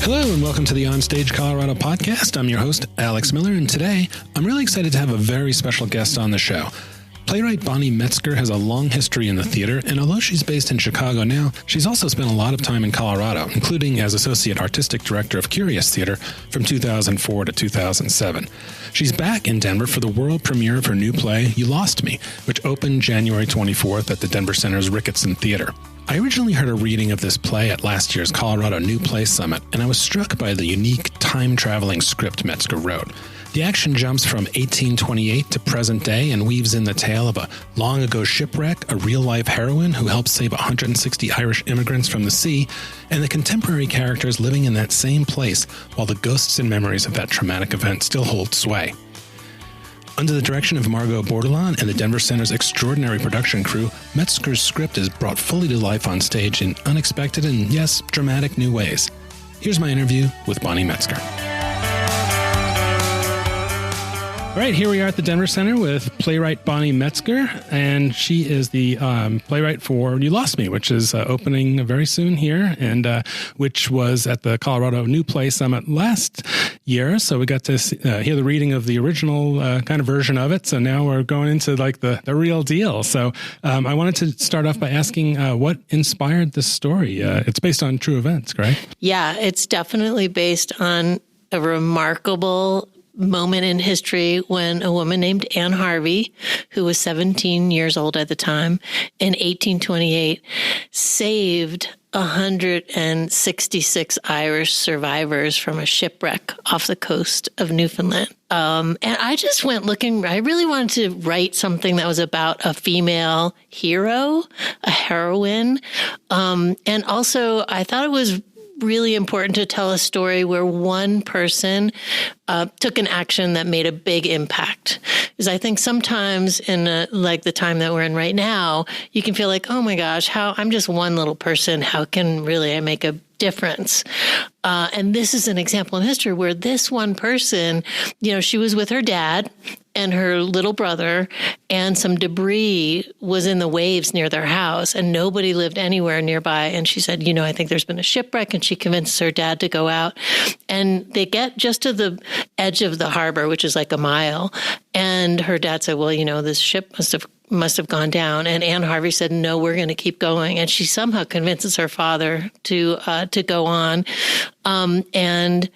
Hello and welcome to the Onstage Colorado podcast. I'm your host, Alex Miller, and today I'm really excited to have a very special guest on the show. Playwright Bonnie Metzgar has a long history in the theater, and although she's based in Chicago now, she's also spent a lot of time in Colorado, including as Associate Artistic Director of Curious Theater from 2004 to 2007. She's back in Denver for the world premiere of her new play, You Lost Me, which opened January 24th at the Denver Center's Ricketson Theater. I originally heard a reading of this play at last year's Colorado New Play Summit, and I was struck by the unique time-traveling script Metzgar wrote. The action jumps from 1828 to present day and weaves in the tale of a long-ago shipwreck, a real-life heroine who helps save 160 Irish immigrants from the sea, and the contemporary characters living in that same place while the ghosts and memories of that traumatic event still hold sway. Under the direction of Margot Bordelon and the Denver Center's extraordinary production crew, Metzgar's script is brought fully to life on stage in unexpected and, yes, dramatic new ways. Here's my interview with Bonnie Metzgar. All right, here we are at the Denver Center with playwright Bonnie Metzgar, and she is the playwright for You Lost Me, which is opening very soon here, and which was at the Colorado New Play Summit last year. So we got to hear the reading of the original kind of version of it. So now we're going into like the real deal. So I wanted to start off by asking what inspired this story. It's based on true events, correct? Yeah, it's definitely based on a remarkable moment in history when a woman named Anne Harvey, who was 17 years old at the time, in 1828, saved 166 Irish survivors from a shipwreck off the coast of Newfoundland. And I just went looking, I really wanted to write something that was about a female hero, a heroine. And also I thought it was really important to tell a story where one person took an action that made a big impact. Because I think sometimes in like the time that we're in right now, you can feel like, oh my gosh, I'm just one little person. How can really I make a difference? And this is an example in history where this one person, she was with her dad and her little brother, and some debris was in the waves near their house, and nobody lived anywhere nearby. And she said, I think there's been a shipwreck, and she convinces her dad to go out. And they get just to the edge of the harbor, which is like a mile. And her dad said, well, this ship must have gone down. And Anne Harvey said, no, we're going to keep going. And she somehow convinces her father to go on. And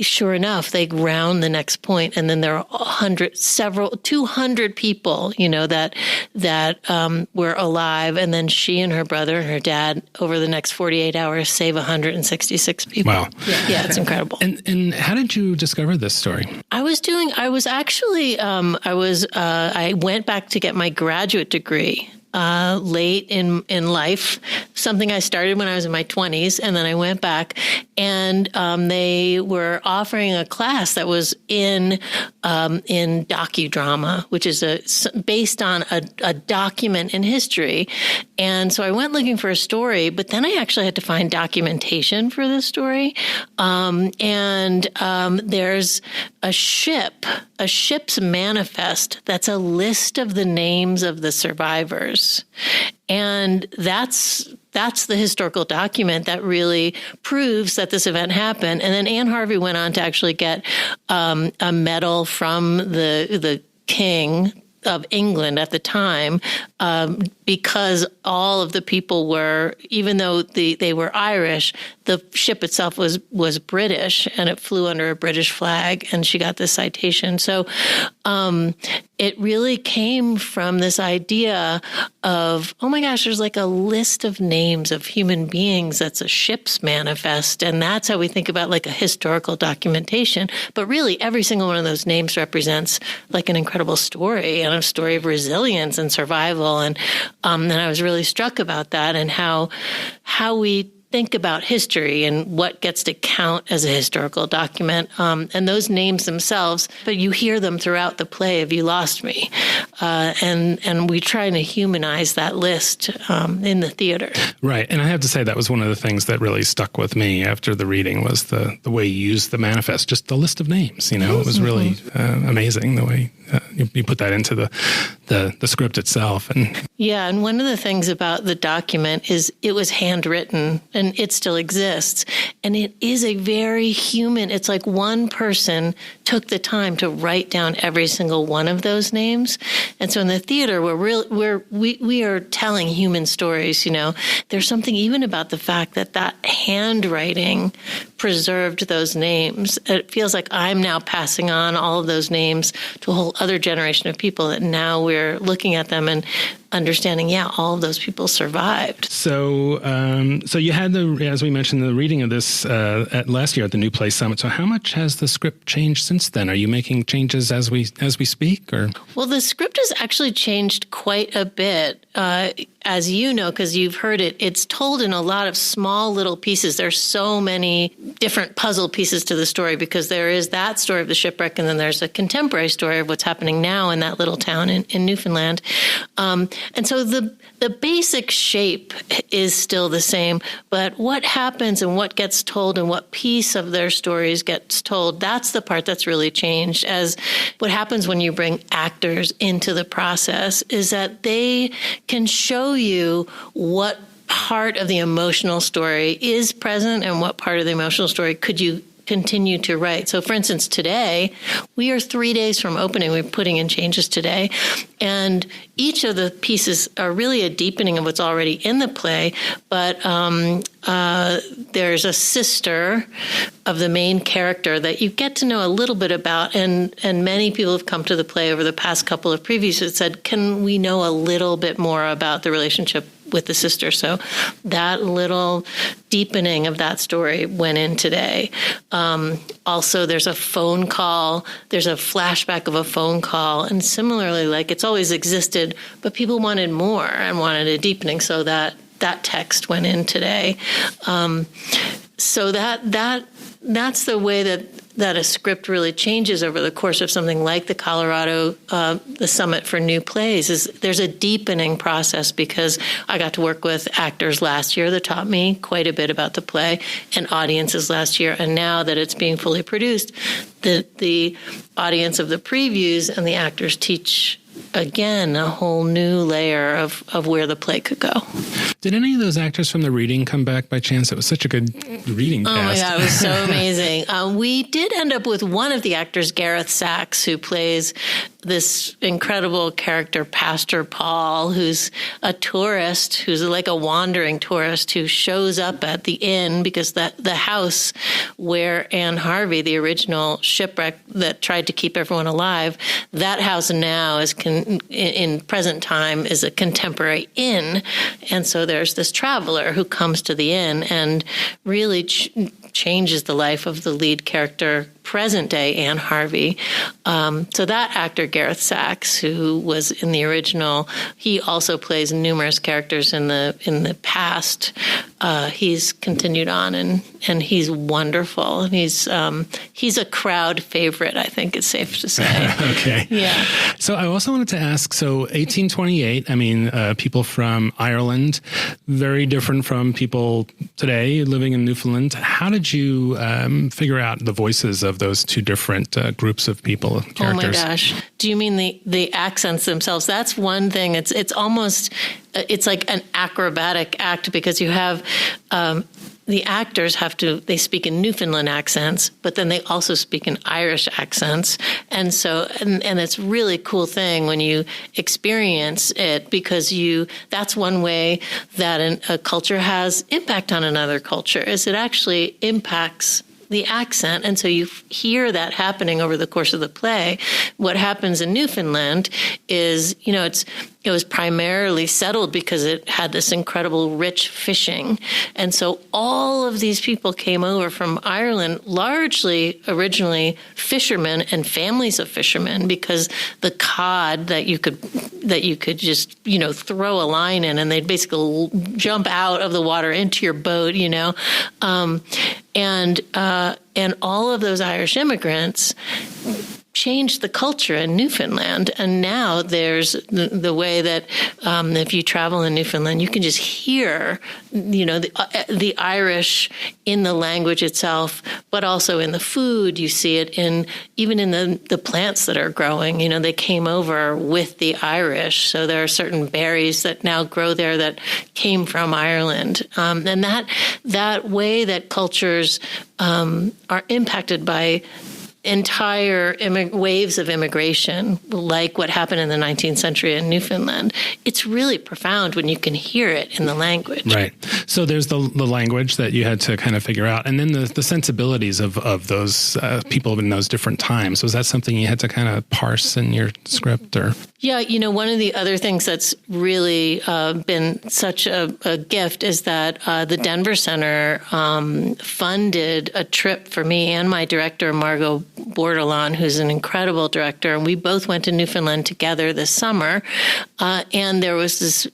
sure enough, they round the next point, and then there are 200 people, that were alive. And then she and her brother and her dad, over the next 48 hours, save 166 people. Wow. Yeah, it's incredible. And how did you discover this story? I went back to get my graduate degree late in life, something I started when I was in my 20s. And then I went back, and they were offering a class that was in docudrama, which is based on a document in history. And so I went looking for a story, but then I actually had to find documentation for this story. There's a ship's manifest that's a list of the names of the survivors. And that's the historical document that really proves that this event happened. And then Anne Harvey went on to actually get a medal from the king of England at the time, because all of the people were, even though they were Irish, the ship itself was British, and it flew under a British flag, and she got this citation. So it really came from this idea of, oh my gosh, there's like a list of names of human beings that's a ship's manifest, and that's how we think about like a historical documentation. But really, every single one of those names represents like an incredible story, and a story of resilience and survival. And I was really struck about that, and how we think about history and what gets to count as a historical document, and those names themselves, but you hear them throughout the play of You Lost Me. And we try to humanize that list in the theater. Right. And I have to say that was one of the things that really stuck with me after the reading was the way you used the manifest, just the list of names. It was really amazing the way you put that into the script itself. And one of the things about the document is it was handwritten. and it still exists. And it is a very human, it's like one person took the time to write down every single one of those names. And so in the theater, we are telling human stories, There's something even about the fact that handwriting preserved those names. It feels like I'm now passing on all of those names to a whole other generation of people that now we're looking at them and understanding, all of those people survived. So you had as we mentioned, the reading of this last year at the New Play Summit. So how much has the script changed since then? Are you making changes as we speak, or? Well, the script has actually changed quite a bit. As you know, because you've heard it, it's told in a lot of small little pieces. There's so many different puzzle pieces to the story because there is that story of the shipwreck, and then there's a contemporary story of what's happening now in that little town in Newfoundland. And so the basic shape is still the same, but what happens and what gets told and what piece of their stories gets told, that's the part that's really changed. As what happens when you bring actors into the process is that they can show you what part of the emotional story is present and what part of the emotional story could you continue to write. So for instance, today, we are 3 days from opening. We're putting in changes today. And each of the pieces are really a deepening of what's already in the play. But there's a sister of the main character that you get to know a little bit about. And many people have come to the play over the past couple of previews that said, can we know a little bit more about the relationship with the sister? So that little deepening of that story went in today. Also, there's a phone call. There's a flashback of a phone call. And similarly, like it's always existed, but people wanted more and wanted a deepening. So that text went in today. So that's the way that a script really changes over the course of something like the Colorado, the Summit for New Plays, is there's a deepening process because I got to work with actors last year that taught me quite a bit about the play and audiences last year. And now that it's being fully produced, the audience of the previews and the actors teach again a whole new layer of where the play could go. Did any of those actors from the reading come back by chance? It was such a good reading cast. Oh my God, it was so amazing. We did end up with one of the actors, Gareth Sachs, who plays this incredible character, Pastor Paul, who's a tourist, who's like a wandering tourist who shows up at the inn because the house where Anne Harvey, the original shipwreck that tried to keep everyone alive, that house now is in present time is a contemporary inn. And so there's this traveler who comes to the inn and really changes the life of the lead character, present day Anne Harvey. So that actor, Gareth Sachs, who was in the original, he also plays numerous characters in the past. He's continued on and he's wonderful. And he's a crowd favorite, I think it's safe to say. Okay. Yeah. So I also wanted to ask, so 1828, I mean, people from Ireland, very different from people today living in Newfoundland. How did you figure out the voices of those two different groups of people, characters? Oh my gosh. Do you mean the accents themselves? That's one thing. It's almost, it's like an acrobatic act because you have, the actors they speak in Newfoundland accents, but then they also speak in Irish accents. And so, and it's a really cool thing when you experience it because that's one way that a culture has impact on another culture is it actually impacts the accent. And so you hear that happening over the course of the play. What happens in Newfoundland is, it was primarily settled because it had this incredible rich fishing. And so all of these people came over from Ireland, largely originally fishermen and families of fishermen, because the cod that you could just, throw a line in and they'd basically jump out of the water into your boat, and all of those Irish immigrants changed the culture in Newfoundland. And now there's the way that if you travel in Newfoundland, you can just hear, the Irish in the language itself, but also in the food. You see it even in the plants that are growing. They came over with the Irish. So there are certain berries that now grow there that came from Ireland. And that way that cultures are impacted by entire waves of immigration, like what happened in the 19th century in Newfoundland. It's really profound when you can hear it in the language. Right. So there's the language that you had to kind of figure out, and then the sensibilities of those people in those different times. Was that something you had to kind of parse in your script, or? Yeah, one of the other things that's really been such a gift is that the Denver Center funded a trip for me and my director, Margot Bordelon, who's an incredible director, and we both went to Newfoundland together this summer. And there was this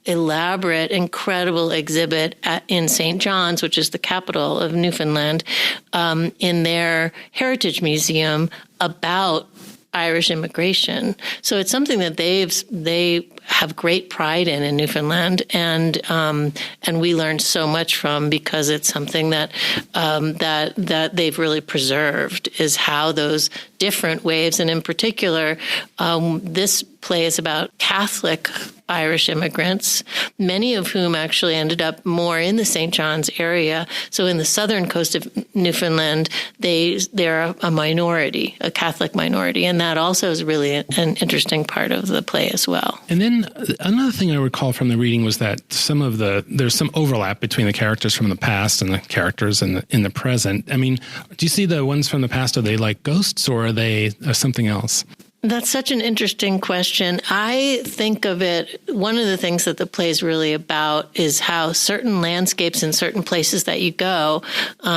elaborate, incredible exhibit in St. John's, which is the capital of Newfoundland, in their Heritage Museum about Irish immigration. So it's something that they have great pride in Newfoundland, and we learned so much from, because it's something that they've really preserved, is how those different waves, and in particular, this play is about Catholic Irish immigrants, many of whom actually ended up more in the St. John's area. So in the southern coast of Newfoundland, they're a minority, a Catholic minority, and that also is really an interesting part of the play as well. And then another thing I recall from the reading was that there's some overlap between the characters from the past and the characters in the present. I mean, do you see the ones from the past? Are they like ghosts, or are they something else? That's such an interesting question. I think of it, one of the things that the play is really about is how certain landscapes in certain places that you go,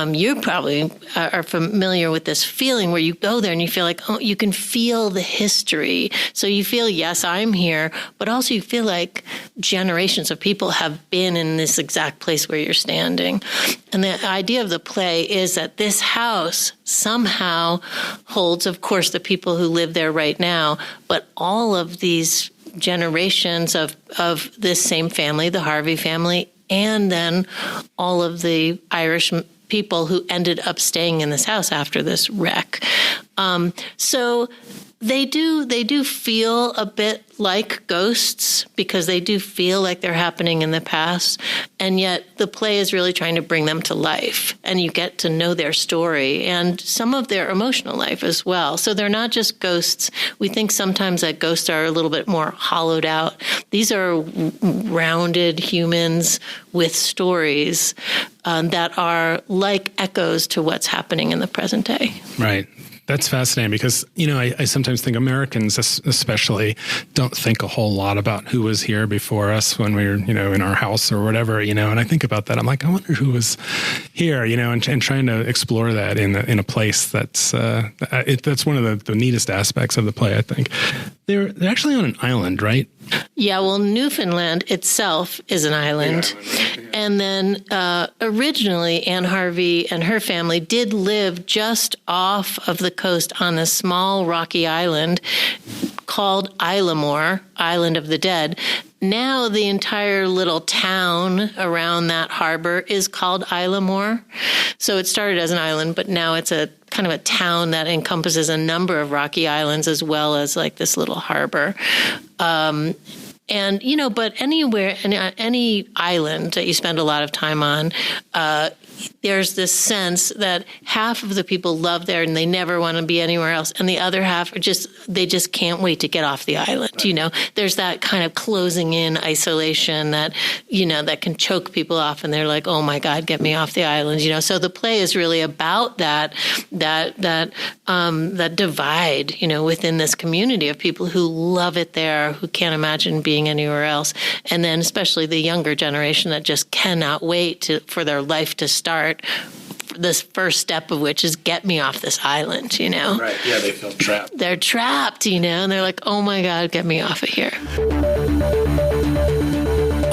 you probably are familiar with this feeling where you go there and you feel like, oh, you can feel the history. So you feel, yes, I'm here, but also you feel like generations of people have been in this exact place where you're standing. And the idea of the play is that this house somehow holds, of course, the people who live there right now, but all of these generations of this same family, the Harvey family, and then all of the Irish people who ended up staying in this house after this wreck. So they do feel a bit like ghosts, because they do feel like they're happening in the past, and yet the play is really trying to bring them to life, and you get to know their story and some of their emotional life as well. So they're not just ghosts. We think sometimes that ghosts are a little bit more hollowed out. These are rounded humans with stories that are like echoes to what's happening in the present day. Right. That's fascinating, because, I sometimes think Americans especially don't think a whole lot about who was here before us when we were, in our house or whatever, and I think about that. I'm like, I wonder who was here, and trying to explore that in a place that's one of the neatest aspects of the play, I think. They're actually on an island, right? Yeah, well, Newfoundland itself is an island. And then originally, Anne Harvey and her family did live just off of the coast on a small rocky island called Islamore, Island of the Dead. Now the entire little town around that harbor is called Islamore. So it started as an island, but now it's a kind of a town that encompasses a number of rocky islands as well as like this little harbor. But anywhere, any island that you spend a lot of time on, there's this sense that half of the people love there and they never want to be anywhere else, and the other half they just can't wait to get off the island. Right. There's that kind of closing in isolation that that can choke people off, and they're like, oh my God, get me off the island. So the play is really about that divide, within this community of people who love it there, who can't imagine being anywhere else, and then especially the younger generation that just cannot wait for their life to start. This first step of which is get me off this island, Right, yeah, they feel trapped. They're trapped, and they're like, oh my God, get me off of here.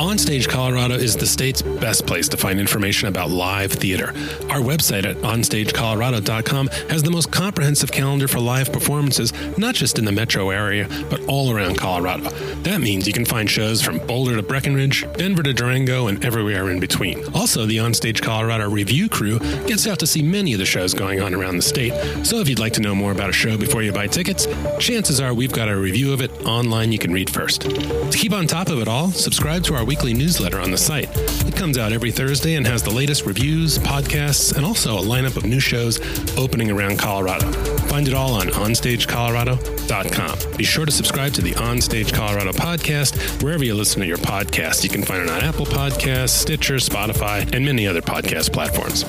On Onstage Colorado is the state's best place to find information about live theater. Our website at onstagecolorado.com has the most comprehensive calendar for live performances, not just in the metro area, but all around Colorado. That means you can find shows from Boulder to Breckenridge, Denver to Durango, and everywhere in between. Also, the Onstage Colorado review crew gets out to see many of the shows going on around the state. So if you'd like to know more about a show before you buy tickets, chances are we've got a review of it online you can read first. To keep on top of it all, subscribe to our weekly newsletter on the site. It comes out every Thursday and has the latest reviews, podcasts, and also a lineup of new shows opening around Colorado. Find it all on onstagecolorado.com. Be sure to subscribe to the Onstage Colorado podcast wherever you listen to your podcasts. You can find it on Apple Podcasts, Stitcher, Spotify, and many other podcast platforms.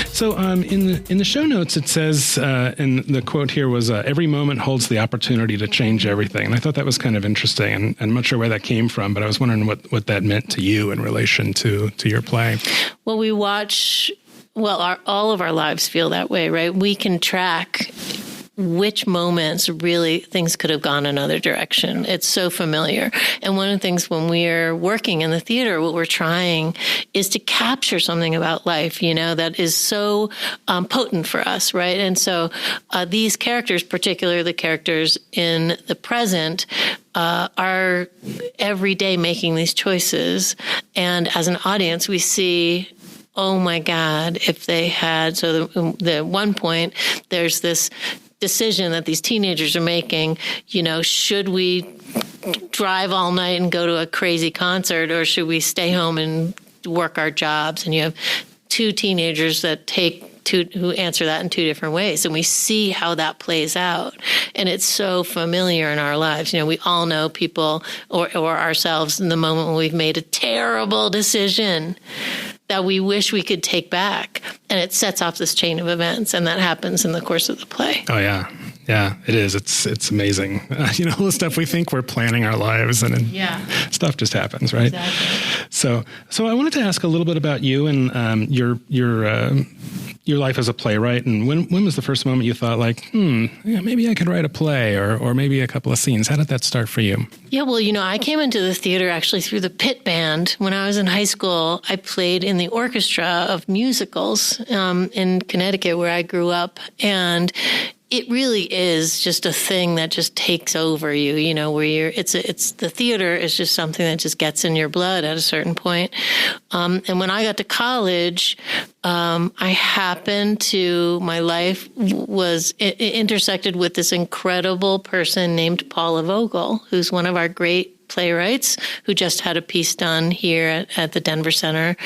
So in the show notes, it says, and the quote here was, every moment holds the opportunity to change everything. And I thought that was kind of interesting, and I'm not sure where that came from, but I was wondering what that meant to you in relation to your play. Well, all of our lives feel that way, right? We can track which moments really things could have gone another direction. It's so familiar. And one of the things when we're working in the theater, what we're trying is to capture something about life, that is so potent for us, right? And so these characters, particularly the characters in the present, are every day making these choices. And as an audience, we see, oh my God, if they had, so the one point, there's this decision that these teenagers are making, should we drive all night and go to a crazy concert, or should we stay home and work our jobs? And you have two teenagers who answer that in two different ways. And we see how that plays out. And it's so familiar in our lives. We all know people or ourselves in the moment when we've made a terrible decision that we wish we could take back. And it sets off this chain of events. And that happens in the course of the play. Oh, yeah. Yeah, it is. It's amazing. All the stuff we think we're planning our lives, and stuff just happens, right? Exactly. So I wanted to ask a little bit about you and your life as a playwright. And when was the first moment you thought, maybe I could write a play or maybe a couple of scenes? How did that start for you? Yeah, well, I came into the theater actually through the pit band. When I was in high school, I played in the orchestra of musicals in Connecticut, where I grew up. And it really is just a thing that just takes over you, where it's the theater is just something that just gets in your blood at a certain point. And when I got to college, my life was intersected with this incredible person named Paula Vogel, who's one of our great playwrights, who just had a piece done here at the Denver Center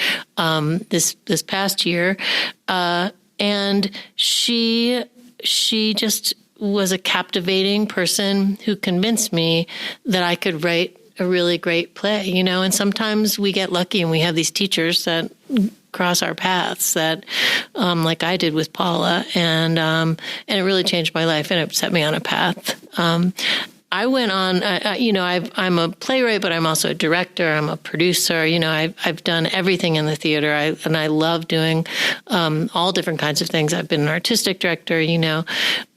this past year. And she just was a captivating person who convinced me that I could write a really great play, and sometimes we get lucky and we have these teachers that cross our paths that, like I did with Paula, and it really changed my life and it set me on a path. I went on, I'm a playwright, but I'm also a director. I'm a producer. I've done everything in the theater. I love doing all different kinds of things. I've been an artistic director,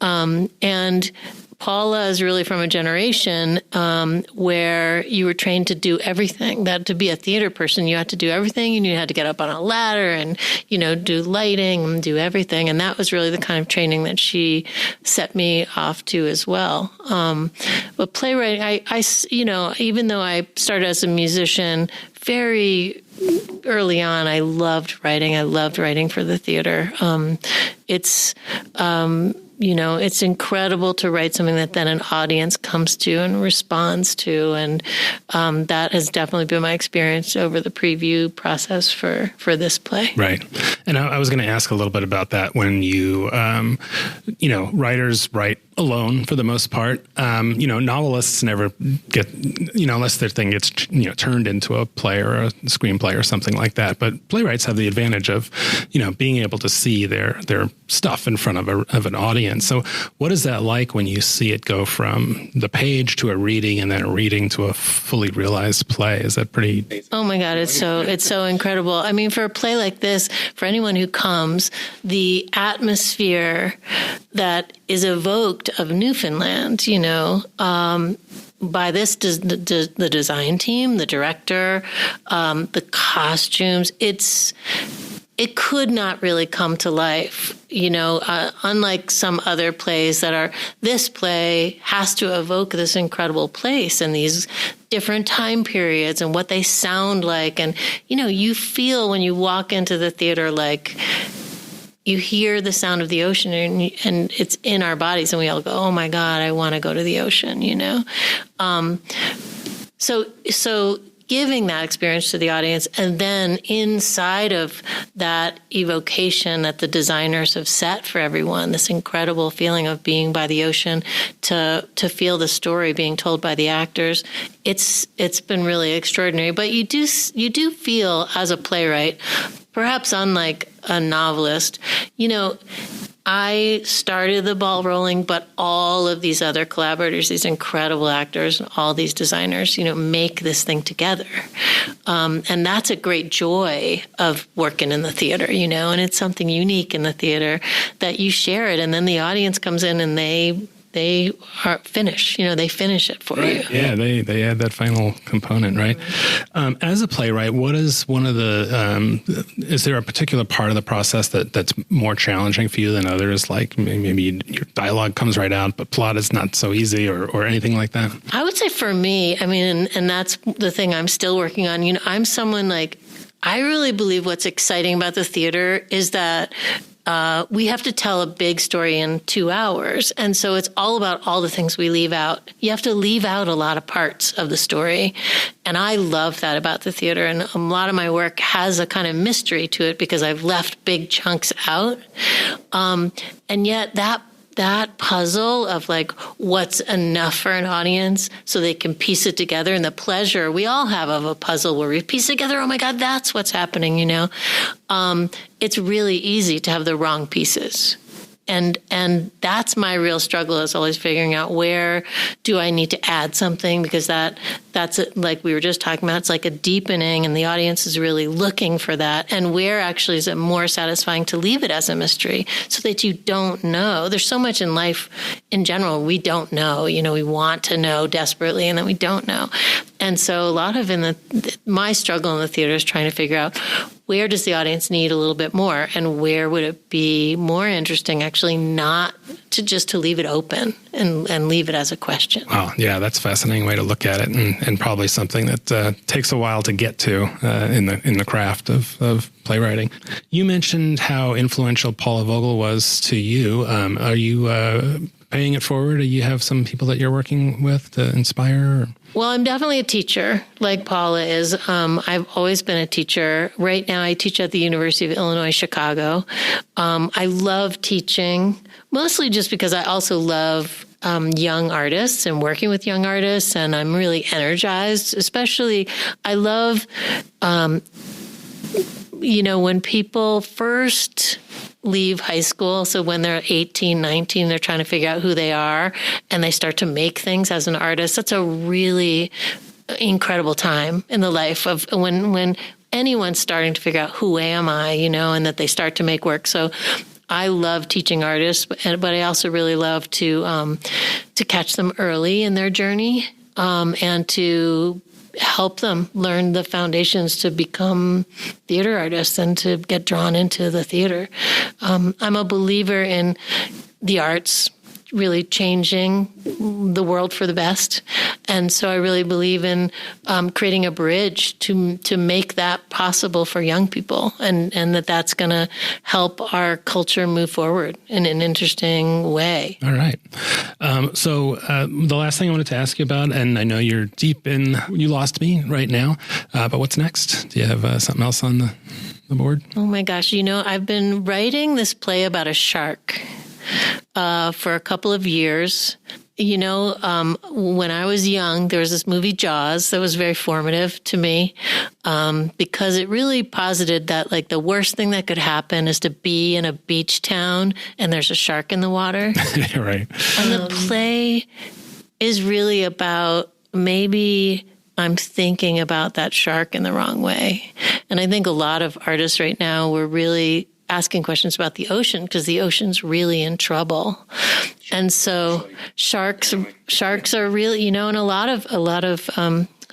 and Paula is really from a generation where you were trained to do everything. That to be a theater person, you had to do everything, and you had to get up on a ladder and, do lighting and do everything. And that was really the kind of training that she set me off to as well. But playwright, I even though I started as a musician, very early on, I loved writing. I loved writing for the theater. It's incredible to write something that then an audience comes to and responds to. And that has definitely been my experience over the preview process for this play. Right. And I was going to ask a little bit about that when you, writers write alone for the most part. Novelists never get, unless their thing gets, turned into a play or a screenplay or something like that. But playwrights have the advantage of, being able to see their stuff in front of an audience. So what is that like when you see it go from the page to a reading and then a reading to a fully realized play? Is that pretty? Oh my God, it's so incredible. I mean, for a play like this, for anyone who comes, the atmosphere that is evoked of Newfoundland, by this, the design team, the director, the costumes, it could not really come to life, unlike some other plays this play has to evoke this incredible place and these different time periods and what they sound like. And, you feel when you walk into the theater, like you hear the sound of the ocean and it's in our bodies and we all go, oh my God, I want to go to the ocean, So giving that experience to the audience, and then inside of that evocation that the designers have set for everyone, this incredible feeling of being by the ocean, to feel the story being told by the actors, it's been really extraordinary. But you do feel as a playwright, perhaps unlike a novelist, I started the ball rolling, but all of these other collaborators, these incredible actors, all these designers, make this thing together. And that's a great joy of working in the theater, and it's something unique in the theater that you share it. And then the audience comes in and they are finished. They finish it for you. Yeah, they add that final component, right? As a playwright, what is one of the? Is there a particular part of the process that's more challenging for you than others? Like maybe your dialogue comes right out, but plot is not so easy, or anything like that. I would say for me, and that's the thing I'm still working on. I'm someone like, I really believe what's exciting about the theater is that we have to tell a big story in 2 hours. And so it's all about all the things we leave out. You have to leave out a lot of parts of the story. And I love that about the theater. And a lot of my work has a kind of mystery to it because I've left big chunks out. And yet that puzzle of like what's enough for an audience so they can piece it together, and the pleasure we all have of a puzzle where we piece it together, oh my God, that's what's happening, it's really easy to have the wrong pieces. And that's my real struggle, is always figuring out where do I need to add something, because that's like we were just talking about, it's like a deepening and the audience is really looking for that. And where actually is it more satisfying to leave it as a mystery so that you don't know. There's so much in life in general we don't know. We want to know desperately and then we don't know. And so a lot of my struggle in the theater is trying to figure out where does the audience need a little bit more, and where would it be more interesting actually not to leave it open and leave it as a question. Wow, yeah, that's a fascinating way to look at it, and probably something that takes a while to get to in the craft of playwriting. You mentioned how influential Paula Vogel was to you. Are you paying it forward? Do you have some people that you're working with to inspire? Well, I'm definitely a teacher, like Paula is. I've always been a teacher. Right now, I teach at the University of Illinois, Chicago. I love teaching, mostly just because I also love young artists and working with young artists, and I'm really energized. Especially, I love, when people first leave high school. So when they're 18, 19, they're trying to figure out who they are and they start to make things as an artist. That's a really incredible time in the life of when anyone's starting to figure out who am I, and that they start to make work. So I love teaching artists, but I also really love to catch them early in their journey, and to help them learn the foundations to become theater artists and to get drawn into the theater. I'm a believer in the arts really changing the world for the best. And so I really believe in creating a bridge to make that possible for young people, and that's going to help our culture move forward in an interesting way. All right. So the last thing I wanted to ask you about, and I know you're deep in, you lost me right now, but what's next? Do you have something else on the board? Oh my gosh. I've been writing this play about a shark for a couple of years. When I was young, there was this movie Jaws that was very formative to me, because it really posited that like the worst thing that could happen is to be in a beach town and there's a shark in the water. Right. And the play is really about maybe I'm thinking about that shark in the wrong way. And I think a lot of artists right now, we're really asking questions about the ocean because the ocean's really in trouble. And so sharks are really, and a lot of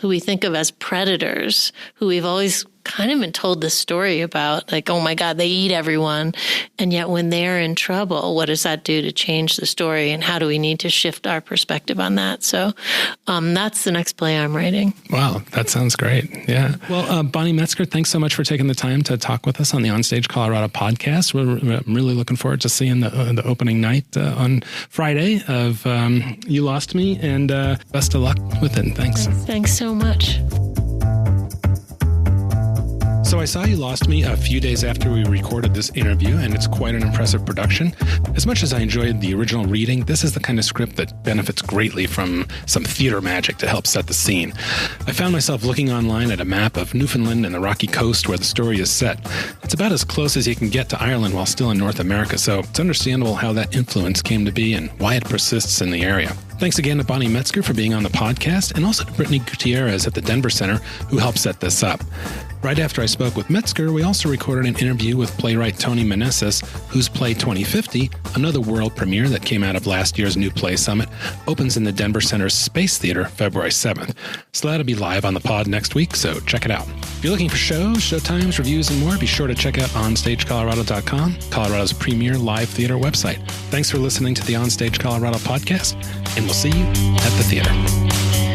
who we think of as predators, who we've always kind of been told this story about, like, oh my God, they eat everyone. And yet when they're in trouble, what does that do to change the story? And how do we need to shift our perspective on that? So that's the next play I'm writing. Wow, that sounds great. Yeah. Well, Bonnie Metzgar, thanks so much for taking the time to talk with us on the Onstage Colorado podcast. We're really looking forward to seeing the opening night on Friday of You Lost Me, and best of luck with it. Thanks. Thanks so much. So I Saw You Lost Me a few days after we recorded this interview, and it's quite an impressive production. As much as I enjoyed the original reading, this is the kind of script that benefits greatly from some theater magic to help set the scene. I found myself looking online at a map of Newfoundland and the Rocky Coast where the story is set. It's about as close as you can get to Ireland while still in North America, so it's understandable how that influence came to be and why it persists in the area. Thanks again to Bonnie Metzgar for being on the podcast, and also to Brittany Gutierrez at the Denver Center, who helped set this up. Right after I spoke with Metzgar, we also recorded an interview with playwright Tony Meneses, whose play 2050, another world premiere that came out of last year's New Play Summit, opens in the Denver Center's Space Theater February 7th. So that'll be live on the pod next week, so check it out. If you're looking for shows, showtimes, reviews, and more, be sure to check out OnStageColorado.com, Colorado's premier live theater website. Thanks for listening to the Onstage Colorado podcast, and we'll see you at the theater.